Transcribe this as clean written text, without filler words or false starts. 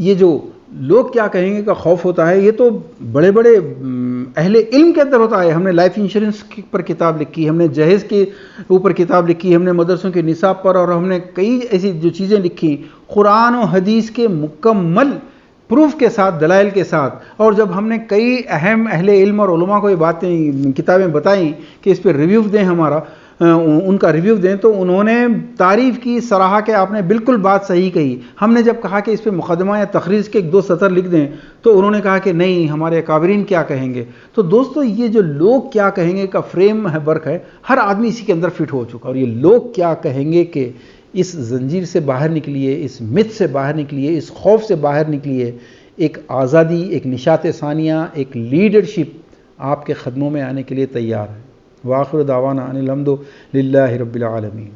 یہ جو لوگ کیا کہیں گے کا خوف ہوتا ہے، یہ تو بڑے بڑے اہل علم کے اندر ہوتا ہے. ہم نے لائف انشورنس پر کتاب لکھی، ہم نے جہیز کے اوپر کتاب لکھی، ہم نے مدرسوں کے نصاب پر، اور ہم نے کئی ایسی جو چیزیں لکھی قرآن و حدیث کے مکمل پروف کے ساتھ، دلائل کے ساتھ. اور جب ہم نے کئی اہم اہل علم اور علماء کو یہ باتیں کتابیں بتائیں کہ اس پہ ریویو دیں، ہمارا ان کا ریویو دیں، تو انہوں نے تعریف کی، سراہا کہ آپ نے بالکل بات صحیح کہی. ہم نے جب کہا کہ اس پہ مقدمہ یا تخریج کے 1-2 سطر لکھ دیں تو انہوں نے کہا کہ نہیں، ہمارے اکابرین کیا کہیں گے. تو دوستو یہ جو لوگ کیا کہیں گے کا فریم ورک ہے، ہر آدمی اسی کے اندر فٹ ہو چکا. اور یہ لوگ کیا کہیں گے کہ اس زنجیر سے باہر نکلیے، اس مت سے باہر نکلیے، اس خوف سے باہر نکلیے. ایک آزادی، ایک نشاط ثانیہ، ایک لیڈرشپ آپ کے قدموں میں آنے کے لیے تیار ہے. وآخر دعوانا ان الحمد للہ رب العالمین.